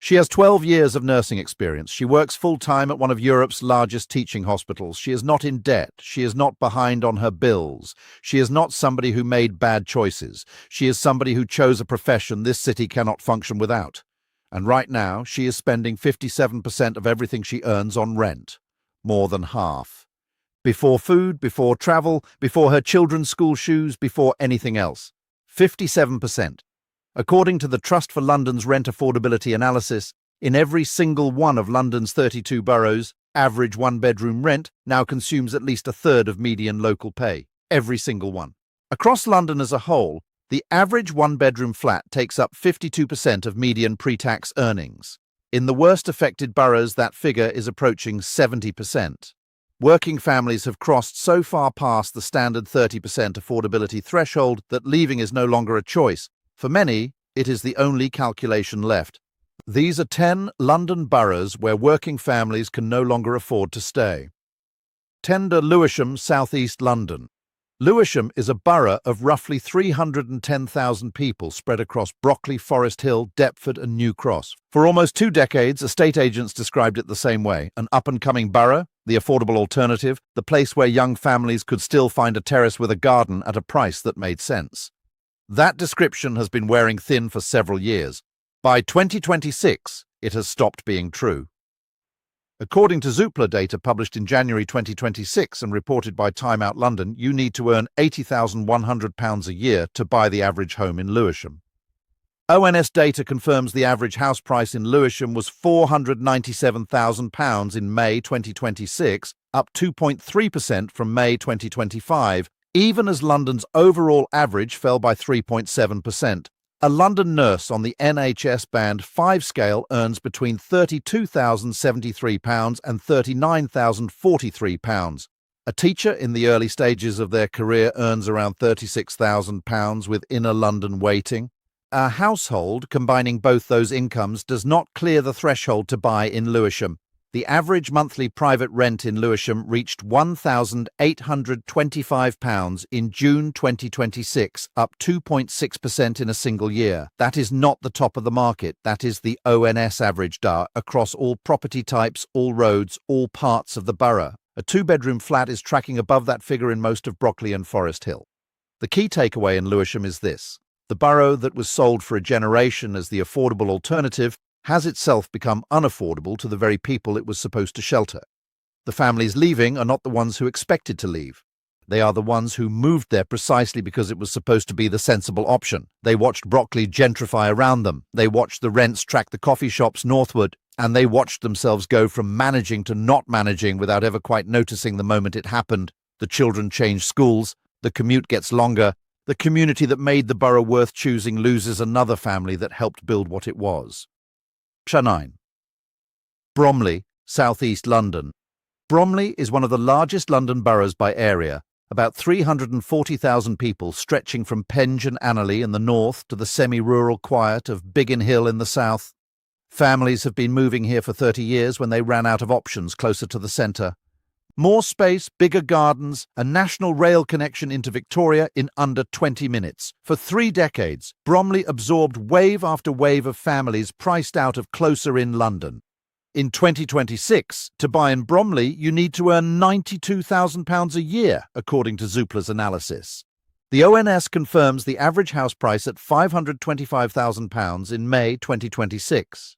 She has 12 years of nursing experience. She works full-time at one of Europe's largest teaching hospitals. She is not in debt. She is not behind on her bills. She is not somebody who made bad choices. She is somebody who chose a profession this city cannot function without. And right now, she is spending 57% of everything she earns on rent. More than half. Before food, before travel, before her children's school shoes, before anything else. 57%. According to the Trust for London's rent affordability analysis, in every single one of London's 32 boroughs, average one-bedroom rent now consumes at least a third of median local pay. Every single one. Across London as a whole, the average one-bedroom flat takes up 52% of median pre-tax earnings. In the worst affected boroughs, that figure is approaching 70%. Working families have crossed so far past the standard 30% affordability threshold that leaving is no longer a choice. For many, it is the only calculation left. These are 10 London boroughs where working families can no longer afford to stay. Tender Lewisham, South East London. Lewisham is a borough of roughly 310,000 people spread across Brockley, Forest Hill, Deptford and New Cross. For almost 2 decades, estate agents described it the same way. An up-and-coming borough, the affordable alternative, the place where young families could still find a terrace with a garden at a price that made sense. That description has been wearing thin for several years. By 2026, it has stopped being true. According to Zoopla data published in January 2026 and reported by Timeout London, you need to earn £80,100 a year to buy the average home in Lewisham. ONS data confirms the average house price in Lewisham was £497,000 in May 2026, up 2.3% from May 2025, even as London's overall average fell by 3.7%. A London nurse on the NHS Band 5 scale earns between £32,073 and £39,043. A teacher in the early stages of their career earns around £36,000 with inner London waiting. A household combining both those incomes does not clear the threshold to buy in Lewisham. The average monthly private rent in Lewisham reached £1,825 in June 2026, up 2.6% in a single year. That is not the top of the market. That is the ONS average across all property types, all roads, all parts of the borough. A 2-bedroom flat is tracking above that figure in most of Brockley and Forest Hill. The key takeaway in Lewisham is this. The borough that was sold for a generation as the affordable alternative has itself become unaffordable to the very people it was supposed to shelter. The families leaving are not the ones who expected to leave. They are the ones who moved there precisely because it was supposed to be the sensible option. They watched Brockley gentrify around them. They watched the rents track the coffee shops northward, and they watched themselves go from managing to not managing without ever quite noticing the moment it happened. The children change schools, the commute gets longer, the community that made the borough worth choosing loses another family that helped build what it was. 9. Bromley, South East London. Bromley is one of the largest London boroughs by area, about 340,000 people stretching from Penge and Annerley in the north to the semi-rural quiet of Biggin Hill in the south. Families have been moving here for 30 years when they ran out of options closer to the centre. More space, bigger gardens, a national rail connection into Victoria in under 20 minutes. For 3 decades, Bromley absorbed wave after wave of families priced out of closer-in London. In 2026, to buy in Bromley, you need to earn £92,000 a year, according to Zoopla's analysis. The ONS confirms the average house price at £525,000 in May 2026.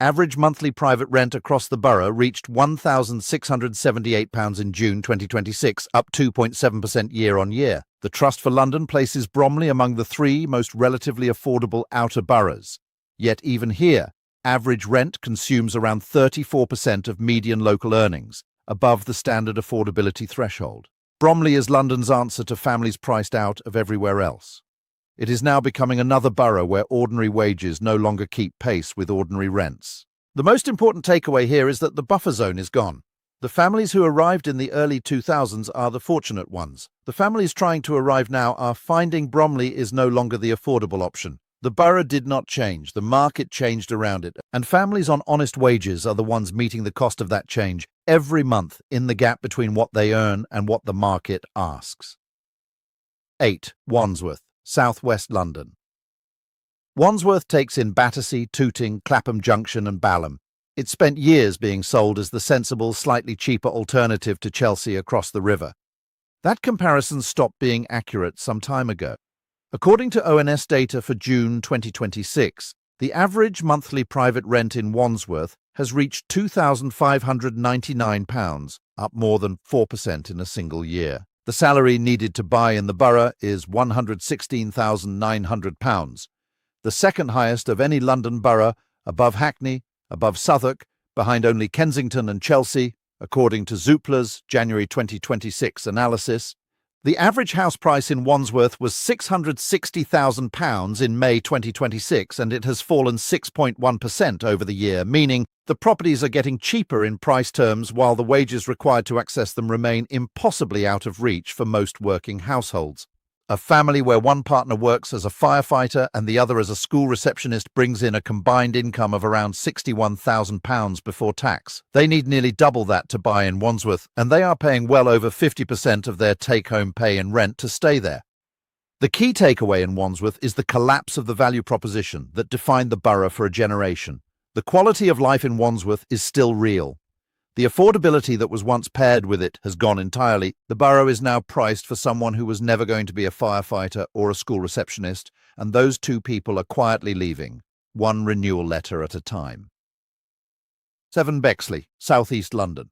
Average monthly private rent across the borough reached £1,678 in June 2026, up 2.7% year-on-year. The Trust for London places Bromley among the 3 most relatively affordable outer boroughs. Yet even here, average rent consumes around 34% of median local earnings, above the standard affordability threshold. Bromley is London's answer to families priced out of everywhere else. It is now becoming another borough where ordinary wages no longer keep pace with ordinary rents. The most important takeaway here is that the buffer zone is gone. The families who arrived in the early 2000s are the fortunate ones. The families trying to arrive now are finding Bromley is no longer the affordable option. The borough did not change, the market changed around it, and families on honest wages are the ones meeting the cost of that change every month in the gap between what they earn and what the market asks. 8. Wandsworth, South West London. Wandsworth takes in Battersea, Tooting, Clapham Junction and Balham. It spent years being sold as the sensible, slightly cheaper alternative to Chelsea across the river. That comparison stopped being accurate some time ago. According to ONS data for June 2026, the average monthly private rent in Wandsworth has reached £2,599, up more than 4% in a single year. The salary needed to buy in the borough is £116,900, the second highest of any London borough, above Hackney, above Southwark, behind only Kensington and Chelsea, according to Zoopla's January 2026 analysis. The average house price in Wandsworth was £660,000 in May 2026, and it has fallen 6.1% over the year, meaning the properties are getting cheaper in price terms while the wages required to access them remain impossibly out of reach for most working households. A family where one partner works as a firefighter and the other as a school receptionist brings in a combined income of around £61,000 before tax. They need nearly double that to buy in Wandsworth, and they are paying well over 50% of their take-home pay in rent to stay there. The key takeaway in Wandsworth is the collapse of the value proposition that defined the borough for a generation. The quality of life in Wandsworth is still real. The affordability that was once paired with it has gone entirely. The borough is now priced for someone who was never going to be a firefighter or a school receptionist, and those two people are quietly leaving, one renewal letter at a time. 7 Bexley, South East London.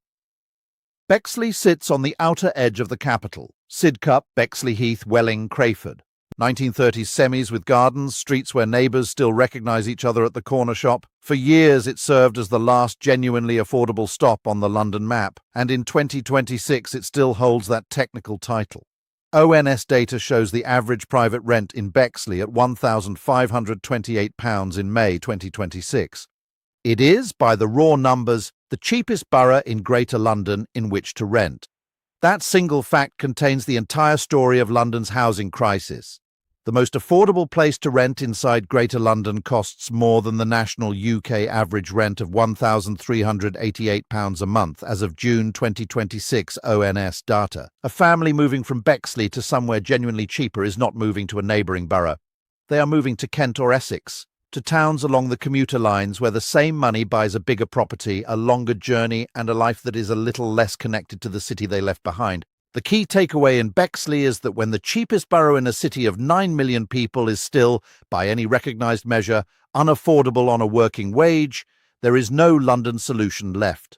Bexley sits on the outer edge of the capital. Sidcup, Bexley Heath, Welling, Crayford. 1930s semis with gardens, streets where neighbours still recognise each other at the corner shop. For years it served as the last genuinely affordable stop on the London map, and in 2026 it still holds that technical title. ONS data shows the average private rent in Bexley at £1,528 in May 2026. It is, by the raw numbers, the cheapest borough in Greater London in which to rent. That single fact contains the entire story of London's housing crisis. The most affordable place to rent inside Greater London costs more than the national UK average rent of £1,388 a month as of June 2026 ONS data. A family moving from Bexley to somewhere genuinely cheaper is not moving to a neighbouring borough. They are moving to Kent or Essex, to towns along the commuter lines where the same money buys a bigger property, a longer journey, and a life that is a little less connected to the city they left behind. The key takeaway in Bexley is that when the cheapest borough in a city of 9 million people is still, by any recognised measure, unaffordable on a working wage, there is no London solution left.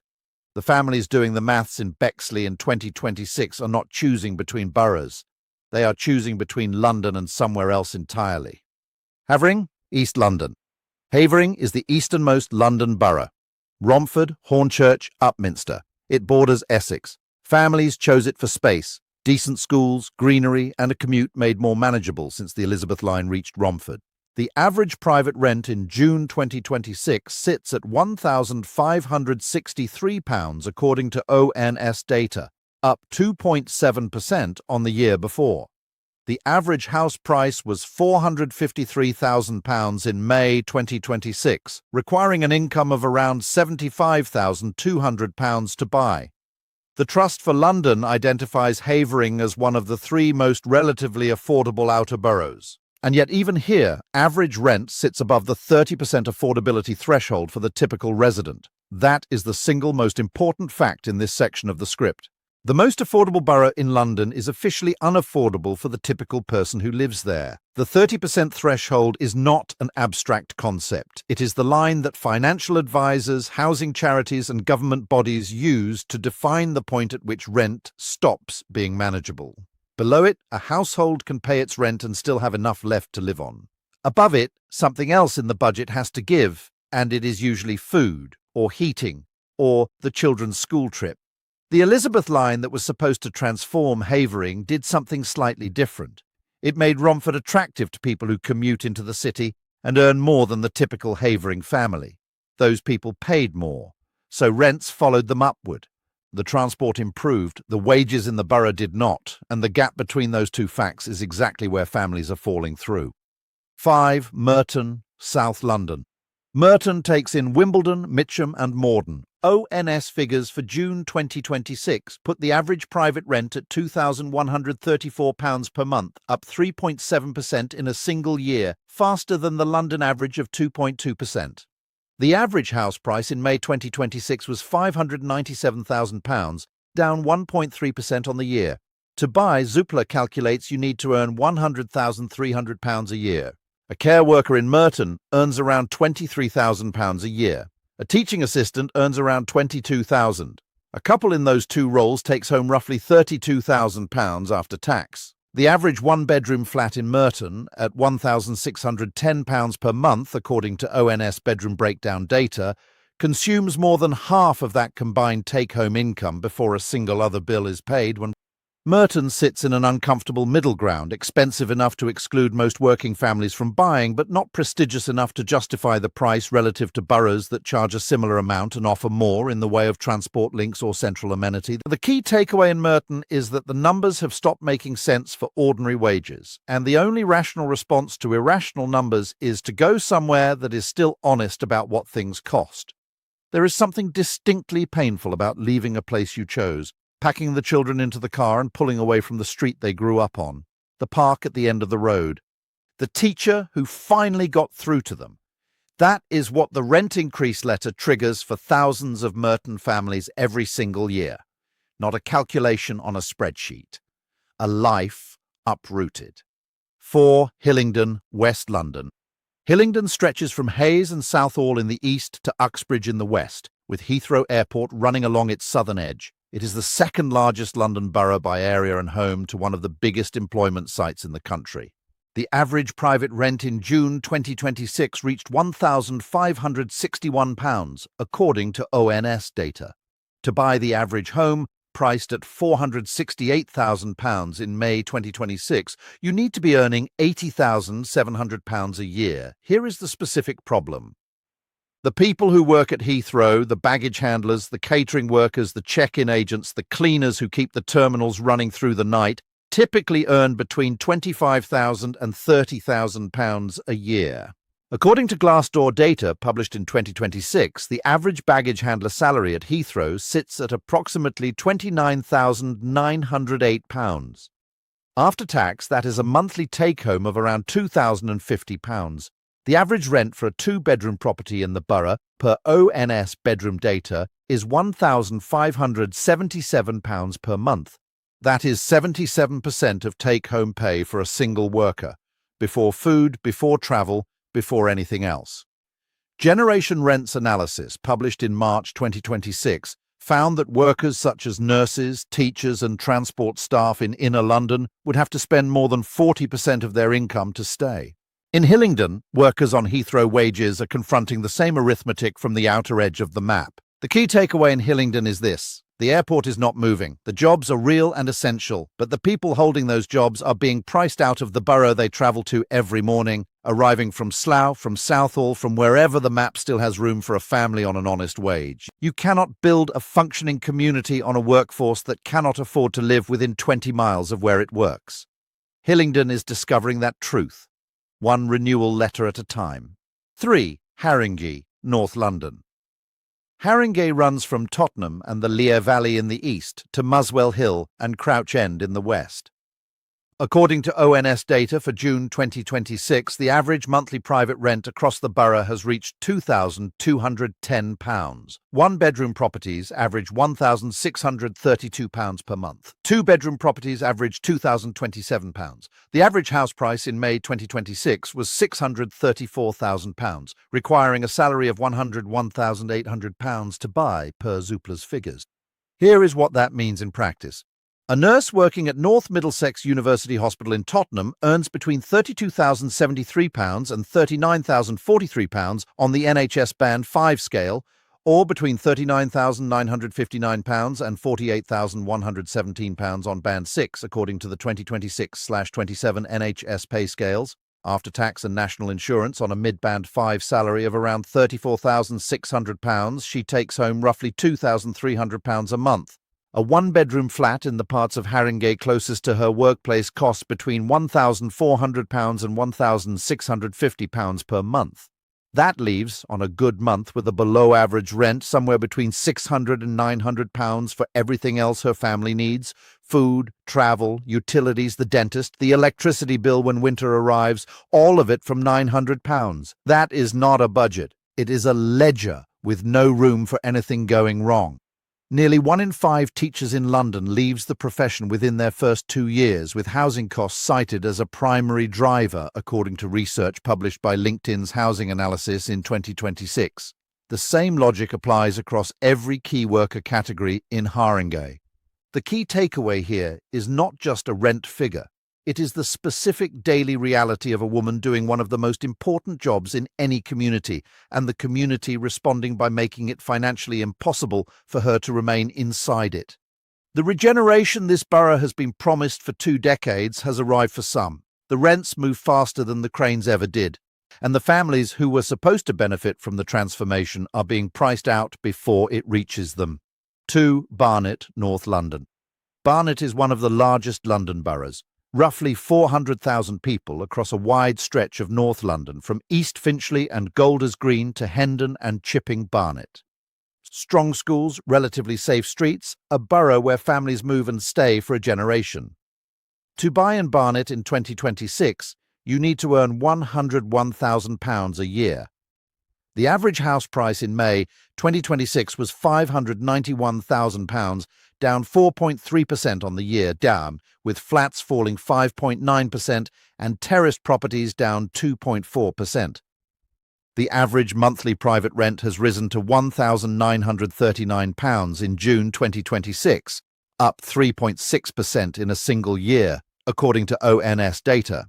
The families doing the maths in Bexley in 2026 are not choosing between boroughs. They are choosing between London and somewhere else entirely. Havering, East London. Havering is the easternmost London borough. Romford, Hornchurch, Upminster. It borders Essex. Families chose it for space, decent schools, greenery, and a commute made more manageable since the Elizabeth line reached Romford. The average private rent in June 2026 sits at £1,563 according to ONS data, up 2.7% on the year before. The average house price was £453,000 in May 2026, requiring an income of around £75,200 to buy. The Trust for London identifies Havering as one of the 3 most relatively affordable outer boroughs. And yet even here, average rent sits above the 30% affordability threshold for the typical resident. That is the single most important fact in this section of the script. The most affordable borough in London is officially unaffordable for the typical person who lives there. The 30% threshold is not an abstract concept. It is the line that financial advisors, housing charities, and government bodies use to define the point at which rent stops being manageable. Below it, a household can pay its rent and still have enough left to live on. Above it, something else in the budget has to give, and it is usually food, or heating, or the children's school trip. The Elizabeth line that was supposed to transform Havering did something slightly different. It made Romford attractive to people who commute into the city and earn more than the typical Havering family. Those people paid more, so rents followed them upward. The transport improved, the wages in the borough did not, and the gap between those two facts is exactly where families are falling through. 5. Merton, South London. Merton takes in Wimbledon, Mitcham and Morden, ONS figures for June 2026 put the average private rent at £2,134 per month, up 3.7% in a single year, faster than the London average of 2.2%. The average house price in May 2026 was £597,000, down 1.3% on the year. To buy, Zoopla calculates you need to earn £100,300 a year. A care worker in Merton earns around £23,000 a year. A teaching assistant earns around £22,000. A couple in those two roles takes home roughly £32,000 after tax. The average one-bedroom flat in Merton, at £1,610 per month according to ONS bedroom breakdown data, consumes more than half of that combined take-home income before a single other bill is paid. When Merton sits in an uncomfortable middle ground, expensive enough to exclude most working families from buying, but not prestigious enough to justify the price relative to boroughs that charge a similar amount and offer more in the way of transport links or central amenity. The key takeaway in Merton is that the numbers have stopped making sense for ordinary wages, and the only rational response to irrational numbers is to go somewhere that is still honest about what things cost. There is something distinctly painful about leaving a place you chose, packing the children into the car and pulling away from the street they grew up on, the park at the end of the road, the teacher who finally got through to them. That is what the rent increase letter triggers for thousands of Merton families every single year. Not a calculation on a spreadsheet. A life uprooted. 4 Hillingdon, West London. Hillingdon stretches from Hayes and Southall in the east to Uxbridge in the west, with Heathrow Airport running along its southern edge. It is the second largest London borough by area and home to one of the biggest employment sites in the country. The average private rent in June 2026 reached £1,561, according to ONS data. To buy the average home, priced at £468,000 in May 2026, you need to be earning £80,700 a year. Here is the specific problem. The people who work at Heathrow, the baggage handlers, the catering workers, the check-in agents, the cleaners who keep the terminals running through the night, typically earn between £25,000 and £30,000 a year. According to Glassdoor data published in 2026, the average baggage handler salary at Heathrow sits at approximately £29,908. After tax, that is a monthly take-home of around £2,050. The average rent for a two-bedroom property in the borough, per ONS bedroom data, is £1,577 per month. That is 77% of take-home pay for a single worker, before food, before travel, before anything else. Generation Rents analysis, published in March 2026, found that workers such as nurses, teachers and transport staff in inner London would have to spend more than 40% of their income to stay. In Hillingdon, workers on Heathrow wages are confronting the same arithmetic from the outer edge of the map. The key takeaway in Hillingdon is this: the airport is not moving. The jobs are real and essential, but the people holding those jobs are being priced out of the borough they travel to every morning, arriving from Slough, from Southall, from wherever the map still has room for a family on an honest wage. You cannot build a functioning community on a workforce that cannot afford to live within 20 miles of where it works. Hillingdon is discovering that truth, one renewal letter at a time. 3 Haringey, North London. Haringey runs from Tottenham and the Lea Valley in the east to Muswell Hill and Crouch End in the west. According to ONS data for June 2026, the average monthly private rent across the borough has reached £2,210. One-bedroom properties average £1,632 per month. Two-bedroom properties average £2,027. The average house price in May 2026 was £634,000, requiring a salary of £101,800 to buy, per Zoopla's figures. Here is what that means in practice. A nurse working at North Middlesex University Hospital in Tottenham earns between £32,073 and £39,043 on the NHS Band 5 scale, or between £39,959 and £48,117 on Band 6, according to the 2026/27 NHS pay scales. After tax and national insurance, on a mid-band 5 salary of around £34,600, she takes home roughly £2,300 a month. A one-bedroom flat in the parts of Haringey closest to her workplace costs between £1,400 and £1,650 per month. That leaves, on a good month with a below-average rent, somewhere between £600 and £900 for everything else her family needs: food, travel, utilities, the dentist, the electricity bill when winter arrives, all of it from £900. That is not a budget. It is a ledger with no room for anything going wrong. Nearly 1 in 5 teachers in London leaves the profession within their first 2 years, with housing costs cited as a primary driver, according to research published by LinkedIn's Housing Analysis in 2026. The same logic applies across every key worker category in Haringey. The key takeaway here is not just a rent figure. It is the specific daily reality of a woman doing one of the most important jobs in any community, and the community responding by making it financially impossible for her to remain inside it. The regeneration this borough has been promised for 2 decades has arrived for some. The rents move faster than the cranes ever did, and the families who were supposed to benefit from the transformation are being priced out before it reaches them. 2. Barnet, North London. Barnet is one of the largest London boroughs. Roughly 400,000 people across a wide stretch of North London, from East Finchley and Golders Green to Hendon and Chipping Barnet. Strong schools, relatively safe streets, a borough where families move and stay for a generation. To buy in Barnet in 2026, you need to earn £101,000 a year. The average house price in May 2026 was £591,000, down 4.3% on the year, with flats falling 5.9% and terraced properties down 2.4%. The average monthly private rent has risen to £1,939 in June 2026, up 3.6% in a single year, according to ONS data.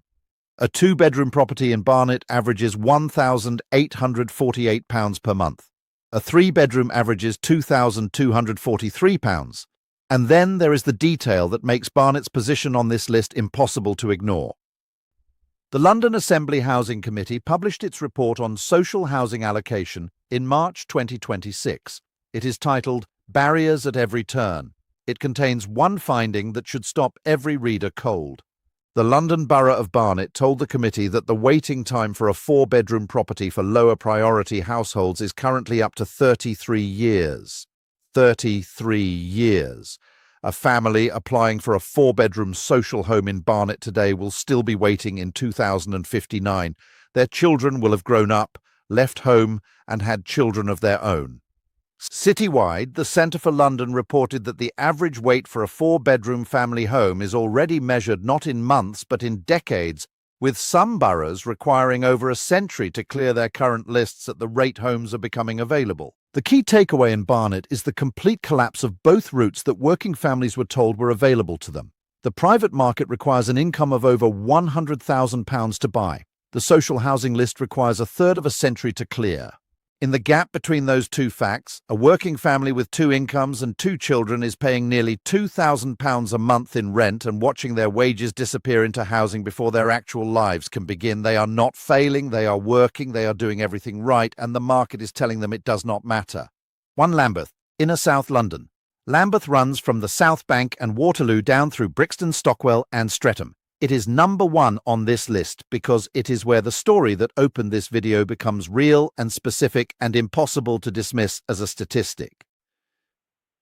A 2-bedroom property in Barnet averages £1,848 per month. A 3-bedroom averages £2,243. And then there is the detail that makes Barnet's position on this list impossible to ignore. The London Assembly Housing Committee published its report on social housing allocation in March 2026. It is titled "Barriers at Every Turn." It contains one finding that should stop every reader cold. The London Borough of Barnet told the committee that the waiting time for a 4-bedroom property for lower priority households is currently up to 33 years. 33 years. A family applying for a 4-bedroom social home in Barnet today will still be waiting in 2059. Their children will have grown up, left home, and had children of their own. Citywide, the Centre for London reported that the average wait for a 4-bedroom family home is already measured not in months but in decades, with some boroughs requiring over a century to clear their current lists at the rate homes are becoming available. The key takeaway in Barnet is the complete collapse of both routes that working families were told were available to them. The private market requires an income of over £100,000 to buy. The social housing list requires a third of a century to clear. In the gap between those two facts, a working family with 2 incomes and 2 children is paying nearly £2,000 a month in rent and watching their wages disappear into housing before their actual lives can begin. They are not failing, they are working, they are doing everything right, and the market is telling them it does not matter. 1 Lambeth, Inner South London. Lambeth runs from the South Bank and Waterloo down through Brixton, Stockwell and Streatham. It is number 1 on this list because it is where the story that opened this video becomes real and specific and impossible to dismiss as a statistic.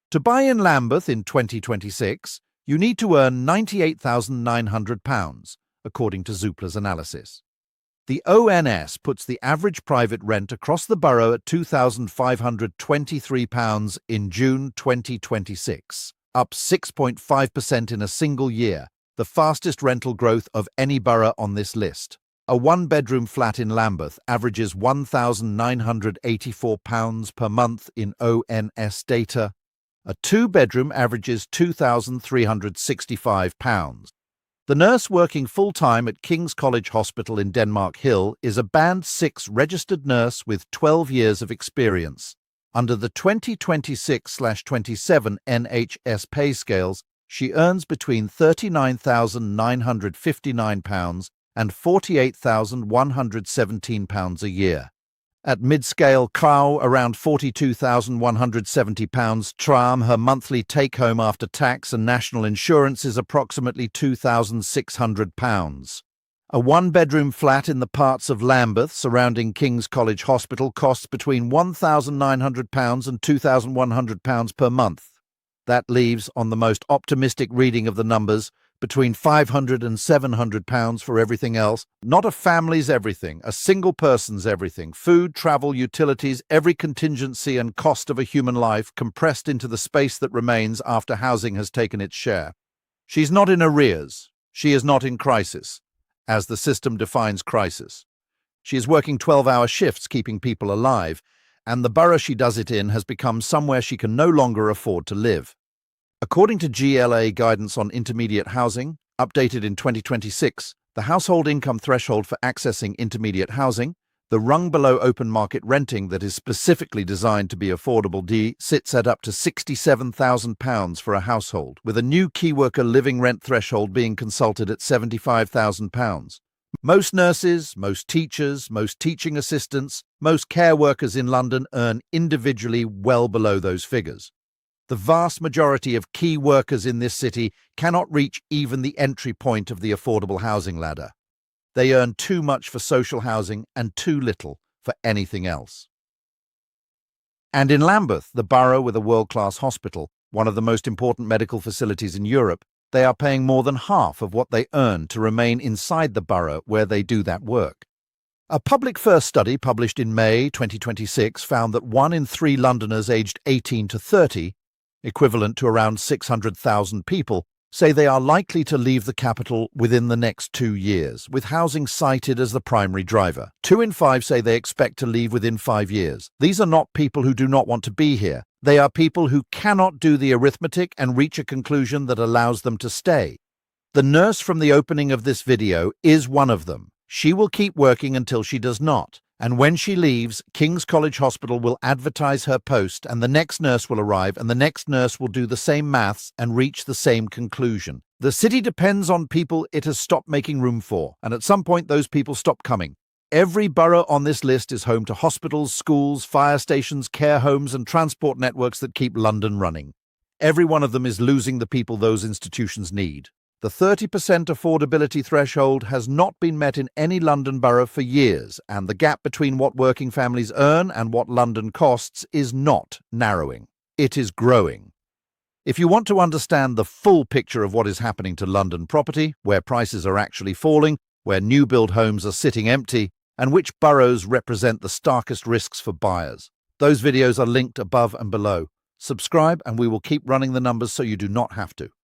To buy in Lambeth in 2026, you need to earn £98,900, according to Zoopla's analysis. The ONS puts the average private rent across the borough at £2,523 in June 2026, up 6.5% in a single year, the fastest rental growth of any borough on this list. A 1-bedroom flat in Lambeth averages £1,984 per month in ONS data. A 2-bedroom averages £2,365. The nurse working full-time at King's College Hospital in Denmark Hill is a Band 6 registered nurse with 12 years of experience. Under the 2026/27 NHS pay scales, she earns between £39,959 and £48,117 a year. At mid-scale Cow, around £42,170. Tram, her monthly take-home after tax and national insurance is approximately £2,600. A one-bedroom flat in the parts of Lambeth surrounding King's College Hospital costs between £1,900 and £2,100 per month. That leaves, on the most optimistic reading of the numbers, between £500 and £700 for everything else. Not a family's everything, a single person's everything. Food, travel, utilities, every contingency and cost of a human life compressed into the space that remains after housing has taken its share. She's not in arrears. She is not in crisis, as the system defines crisis. She is working 12-hour shifts keeping people alive, and the borough she does it in has become somewhere she can no longer afford to live. According to GLA guidance on intermediate housing, updated in 2026, the household income threshold for accessing intermediate housing, the rung below open market renting that is specifically designed to be affordable, sits at up to £67,000 for a household, with a new key worker living rent threshold being consulted at £75,000. Most nurses, most teachers, most teaching assistants, most care workers in London earn individually well below those figures. The vast majority of key workers in this city cannot reach even the entry point of the affordable housing ladder. They earn too much for social housing and too little for anything else. And in Lambeth, the borough with a world-class hospital, one of the most important medical facilities in Europe, they are paying more than half of what they earn to remain inside the borough where they do that work. A Public First study published in May 2026 found that 1 in 3 Londoners aged 18 to 30, equivalent to around 600,000 people, say they are likely to leave the capital within the next 2 years, with housing cited as the primary driver. 2 in 5 say they expect to leave within 5 years. These are not people who do not want to be here. They are people who cannot do the arithmetic and reach a conclusion that allows them to stay. The nurse from the opening of this video is one of them. She will keep working until she does not. And when she leaves, King's College Hospital will advertise her post, and the next nurse will arrive, and the next nurse will do the same maths and reach the same conclusion. The city depends on people it has stopped making room for, and at some point those people stop coming. Every borough on this list is home to hospitals, schools, fire stations, care homes, and transport networks that keep London running. Every one of them is losing the people those institutions need. The 30% affordability threshold has not been met in any London borough for years, and the gap between what working families earn and what London costs is not narrowing. It is growing. If you want to understand the full picture of what is happening to London property, where prices are actually falling, where new build homes are sitting empty, and which boroughs represent the starkest risks for buyers, those videos are linked above and below. Subscribe and we will keep running the numbers so you do not have to.